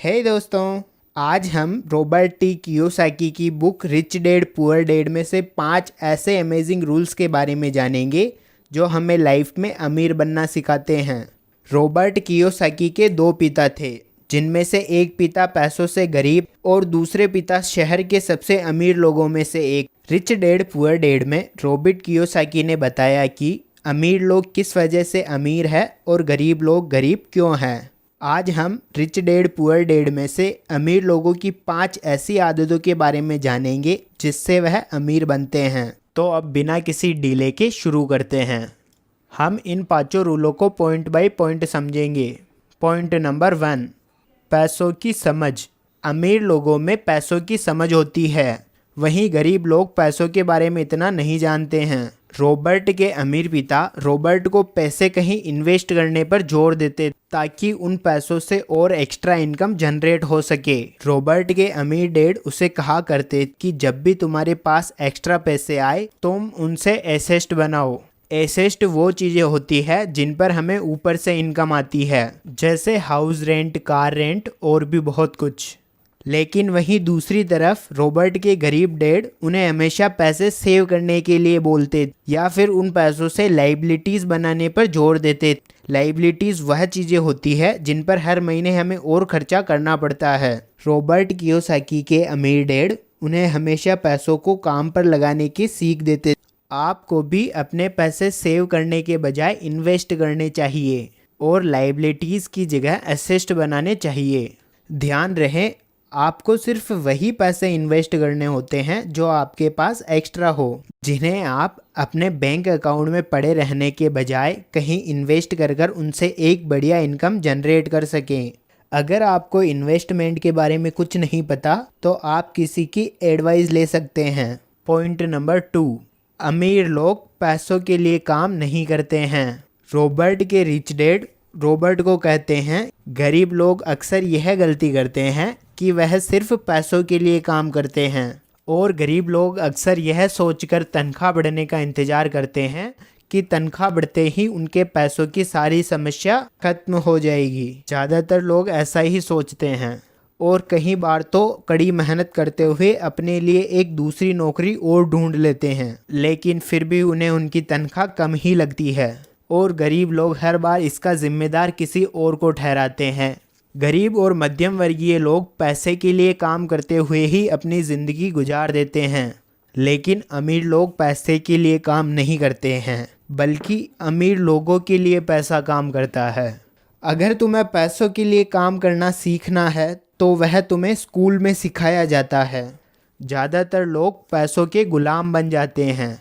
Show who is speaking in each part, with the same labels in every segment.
Speaker 1: हे दोस्तों, आज हम रॉबर्ट टी कियोसाकी की book rich dad poor dad में से 5 ऐसे अमेजिंग रूल्स के बारे में जानेंगे जो हमें लाइफ में अमीर बनना सिखाते हैं। रॉबर्ट कियोसाकी के 2 पिता थे, जिनमें से एक पिता पैसों से गरीब और दूसरे पिता शहर के सबसे अमीर लोगों में से एक। रिच डैड पुअर डैड में रॉबर्ट कियोसाकी ने बताया कि अमीर लोग किस वजह से अमीर है और गरीब लोग गरीब क्यों हैं। आज हम रिच डैड पुअर डैड में से अमीर लोगों की 5 ऐसी आदतों के बारे में जानेंगे जिससे वह अमीर बनते हैं। तो अब बिना किसी डिले के शुरू करते हैं। हम इन 5 रूलों को पॉइंट बाय पॉइंट समझेंगे। पॉइंट नंबर 1, पैसों की समझ। अमीर लोगों में पैसों की समझ होती है, वहीं गरीब लोग पैसों के बारे में इतना नहीं जानते हैं। रॉबर्ट के अमीर पिता रॉबर्ट को पैसे कहीं इन्वेस्ट करने पर जोर देते ताकि उन पैसों से और एक्स्ट्रा इनकम जनरेट हो सके। रॉबर्ट के अमीर डैड उसे कहा करते कि जब भी तुम्हारे पास एक्स्ट्रा पैसे आए तुम उनसे एसेट बनाओ। एसेट वो चीज़ें होती है जिन पर हमें ऊपर से इनकम आती है, जैसे हाउस रेंट, कार रेंट और भी बहुत कुछ। लेकिन वहीं दूसरी तरफ रॉबर्ट के गरीब डैड उन्हें हमेशा पैसे सेव करने के लिए बोलते या फिर उन पैसों से लाइबिलिटीज़ बनाने पर जोर देते। लाइबिलिटीज़ वह चीज़ें होती है जिन पर हर महीने हमें और खर्चा करना पड़ता है। रॉबर्ट कियोसाकी के अमीर डैड उन्हें हमेशा पैसों को काम पर लगाने की सीख देते। आपको भी अपने पैसे सेव करने के बजाय इन्वेस्ट करने चाहिए और लाइबिलिटीज़ की जगह एसेट बनाने चाहिए। ध्यान रहे, आपको सिर्फ वही पैसे इन्वेस्ट करने होते हैं जो आपके पास एक्स्ट्रा हो, जिन्हें आप अपने बैंक अकाउंट में पड़े रहने के बजाय कहीं इन्वेस्ट कर उनसे एक बढ़िया इनकम जनरेट कर सकें। अगर आपको इन्वेस्टमेंट के बारे में कुछ नहीं पता तो आप किसी की एडवाइस ले सकते हैं। पॉइंट नंबर 2, अमीर लोग पैसों के लिए काम नहीं करते हैं। रॉबर्ट के रिच डैड रॉबर्ट को कहते हैं, गरीब लोग अक्सर यह गलती करते हैं कि वह सिर्फ पैसों के लिए काम करते हैं और गरीब लोग अक्सर यह सोचकर तनख्वाह बढ़ने का इंतज़ार करते हैं कि तनख्वाह बढ़ते ही उनके पैसों की सारी समस्या खत्म हो जाएगी। ज़्यादातर लोग ऐसा ही सोचते हैं और कई बार तो कड़ी मेहनत करते हुए अपने लिए एक दूसरी नौकरी और ढूंढ लेते हैं, लेकिन फिर भी उन्हें उनकी तनख्वाह कम ही लगती है और गरीब लोग हर बार इसका जिम्मेदार किसी और को ठहराते हैं। गरीब और मध्यम वर्गीय लोग पैसे के लिए काम करते हुए ही अपनी ज़िंदगी गुजार देते हैं, लेकिन अमीर लोग पैसे के लिए काम नहीं करते हैं, बल्कि अमीर लोगों के लिए पैसा काम करता है। अगर तुम्हें पैसों के लिए काम करना सीखना है तो वह तुम्हें स्कूल में सिखाया जाता है। ज़्यादातर लोग पैसों के गुलाम बन जाते हैं।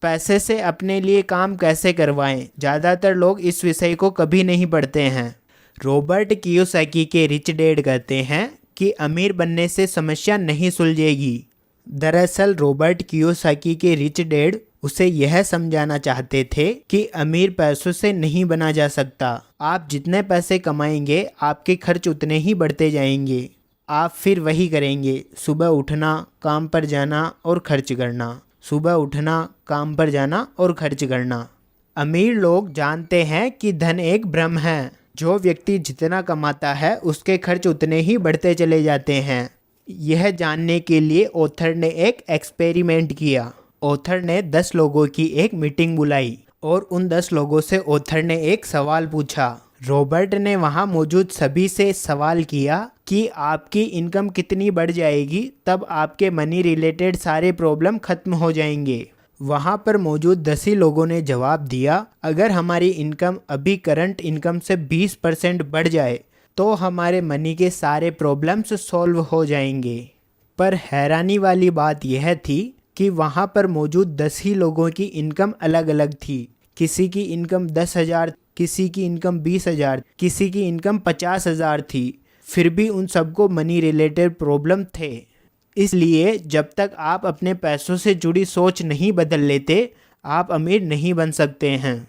Speaker 1: पैसे से अपने लिए काम कैसे करवाएं, ज़्यादातर लोग इस विषय को कभी नहीं पढ़ते हैं। रॉबर्ट कियोसाकी के रिच डैड कहते हैं कि अमीर बनने से समस्या नहीं सुलझेगी। दरअसल रॉबर्ट कियोसाकी के रिच डैड उसे यह समझाना चाहते थे कि अमीर पैसों से नहीं बना जा सकता। आप जितने पैसे कमाएंगे आपके खर्च उतने ही बढ़ते जाएंगे। आप फिर वही करेंगे, सुबह उठना, काम पर जाना और खर्च करना, सुबह उठना, काम पर जाना और खर्च करना। अमीर लोग जानते हैं कि धन एक भ्रम है। जो व्यक्ति जितना कमाता है उसके खर्च उतने ही बढ़ते चले जाते हैं। यह जानने के लिए ऑथर ने एक एक्सपेरिमेंट किया। ऑथर ने 10 लोगों की एक मीटिंग बुलाई और उन 10 लोगों से ऑथर ने एक सवाल पूछा। रॉबर्ट ने वहां मौजूद सभी से सवाल किया कि आपकी इनकम कितनी बढ़ जाएगी तब आपके मनी रिलेटेड सारे प्रॉब्लम खत्म हो जाएंगे। वहाँ पर मौजूद 10 ही लोगों ने जवाब दिया, अगर हमारी इनकम अभी करंट इनकम से 20% बढ़ जाए तो हमारे मनी के सारे प्रॉब्लम्स सॉल्व हो जाएंगे। पर हैरानी वाली बात यह थी कि वहाँ पर मौजूद 10 ही लोगों की इनकम अलग अलग थी। किसी की इनकम 10,000, किसी की इनकम 20,000, किसी की इनकम 50,000 थी। फिर भी उन सबको मनी रिलेटेड प्रॉब्लम थे। इसलिए जब तक आप अपने पैसों से जुड़ी सोच नहीं बदल लेते, आप अमीर नहीं बन सकते हैं।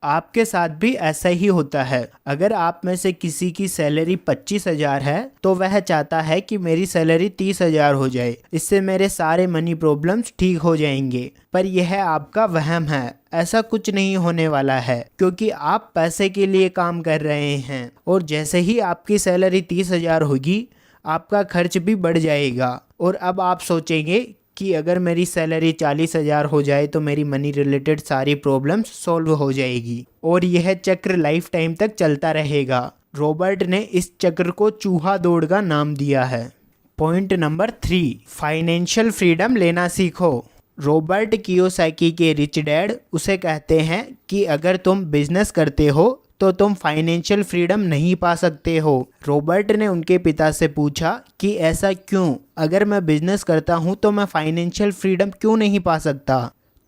Speaker 1: आपके साथ भी ऐसा ही होता है। अगर आप में से किसी की सैलरी 25,000 है तो वह चाहता है कि मेरी सैलरी 30,000 हो जाए, इससे मेरे सारे मनी प्रॉब्लम्स ठीक हो जाएंगे। पर यह आपका वहम है, ऐसा कुछ नहीं होने वाला है, क्योंकि आप पैसे के लिए काम कर रहे हैं और जैसे ही आपकी सैलरी 30,000 होगी आपका खर्च भी बढ़ जाएगा। और अब आप सोचेंगे कि अगर मेरी सैलरी 40,000 हो जाए तो मेरी मनी रिलेटेड सारी प्रॉब्लम्स सॉल्व हो जाएगी, और यह चक्र लाइफ टाइम तक चलता रहेगा। रॉबर्ट ने इस चक्र को चूहा दौड़ का नाम दिया है। पॉइंट नंबर 3, फाइनेंशियल फ्रीडम लेना सीखो। रॉबर्ट कियोसाकी के रिच डैड उसे कहते हैं कि अगर तुम बिजनेस करते हो तो तुम फाइनेंशियल फ्रीडम नहीं पा सकते हो। रॉबर्ट ने उनके पिता से पूछा कि ऐसा क्यों, अगर मैं बिजनेस करता हूं तो मैं फाइनेंशियल फ्रीडम क्यों नहीं पा सकता।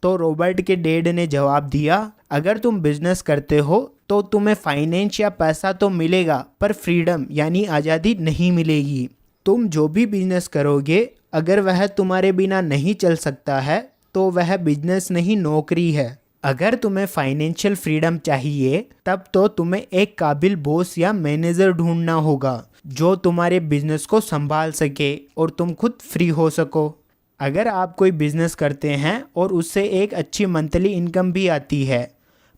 Speaker 1: तो रॉबर्ट के डैड ने जवाब दिया, अगर तुम बिजनेस करते हो तो तुम्हें फाइनेंस या पैसा तो मिलेगा, पर फ्रीडम यानी आज़ादी नहीं मिलेगी। तुम जो भी बिजनेस करोगे अगर वह तुम्हारे बिना नहीं चल सकता है तो वह बिजनेस नहीं, नौकरी है। अगर तुम्हें फाइनेंशियल फ्रीडम चाहिए तब तो तुम्हें एक काबिल बॉस या मैनेजर ढूंढना होगा जो तुम्हारे बिजनेस को संभाल सके और तुम खुद फ्री हो सको। अगर आप कोई बिजनेस करते हैं और उससे एक अच्छी मंथली इनकम भी आती है,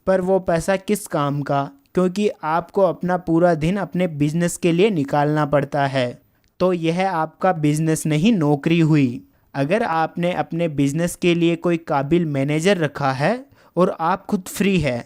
Speaker 1: पर वो पैसा किस काम का, क्योंकि आपको अपना पूरा दिन अपने बिजनेस के लिए निकालना पड़ता है, तो यह आपका बिजनेस नहीं, नौकरी हुई। अगर आपने अपने बिजनेस के लिए कोई काबिल मैनेजर रखा है और आप खुद फ्री है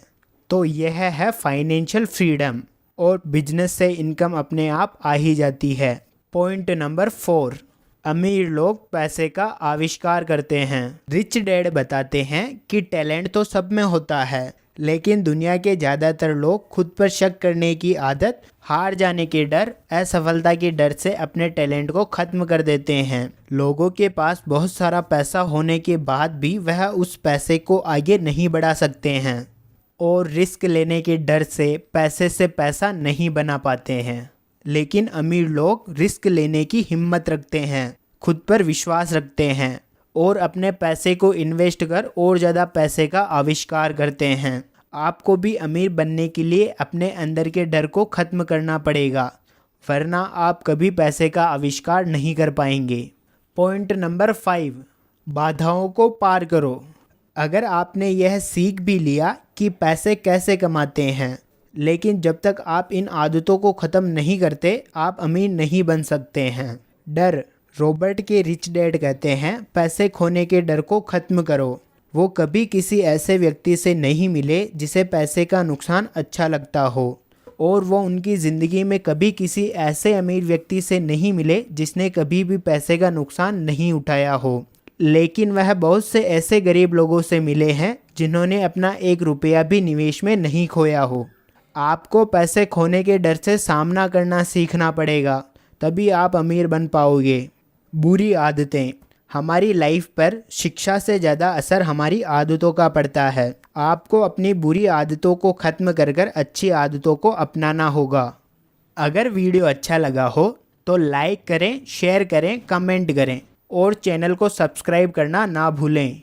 Speaker 1: तो यह है फाइनेंशियल फ्रीडम, और बिजनेस से इनकम अपने आप आ ही जाती है। पॉइंट नंबर 4, अमीर लोग पैसे का आविष्कार करते हैं। रिच डैड बताते हैं कि टैलेंट तो सब में होता है, लेकिन दुनिया के ज़्यादातर लोग खुद पर शक करने की आदत, हार जाने के डर, असफलता के डर से अपने टैलेंट को ख़त्म कर देते हैं। लोगों के पास बहुत सारा पैसा होने के बाद भी वह उस पैसे को आगे नहीं बढ़ा सकते हैं, और रिस्क लेने के डर से पैसा नहीं बना पाते हैं। लेकिन अमीर लोग रिस्क लेने की हिम्मत रखते हैं, खुद पर विश्वास रखते हैं और अपने पैसे को इन्वेस्ट कर और ज़्यादा पैसे का आविष्कार करते हैं। आपको भी अमीर बनने के लिए अपने अंदर के डर को ख़त्म करना पड़ेगा, वरना आप कभी पैसे का आविष्कार नहीं कर पाएंगे। पॉइंट नंबर 5, बाधाओं को पार करो। अगर आपने यह सीख भी लिया कि पैसे कैसे कमाते हैं, लेकिन जब तक आप इन आदतों को ख़त्म नहीं करते आप अमीर नहीं बन सकते हैं। डर, रॉबर्ट के रिच डैड कहते हैं पैसे खोने के डर को ख़त्म करो। वो कभी किसी ऐसे व्यक्ति से नहीं मिले जिसे पैसे का नुकसान अच्छा लगता हो, और वो उनकी ज़िंदगी में कभी किसी ऐसे अमीर व्यक्ति से नहीं मिले जिसने कभी भी पैसे का नुकसान नहीं उठाया हो। लेकिन वह बहुत से ऐसे गरीब लोगों से मिले हैं जिन्होंने अपना 1 रुपया भी निवेश में नहीं खोया हो। आपको पैसे खोने के डर से सामना करना सीखना पड़ेगा, तभी आप अमीर बन पाओगे। बुरी आदतें, हमारी लाइफ पर शिक्षा से ज़्यादा असर हमारी आदतों का पड़ता है। आपको अपनी बुरी आदतों को ख़त्म कर कर अच्छी आदतों को अपनाना होगा। अगर वीडियो अच्छा लगा हो तो लाइक करें, शेयर करें, कमेंट करें और चैनल को सब्सक्राइब करना ना भूलें।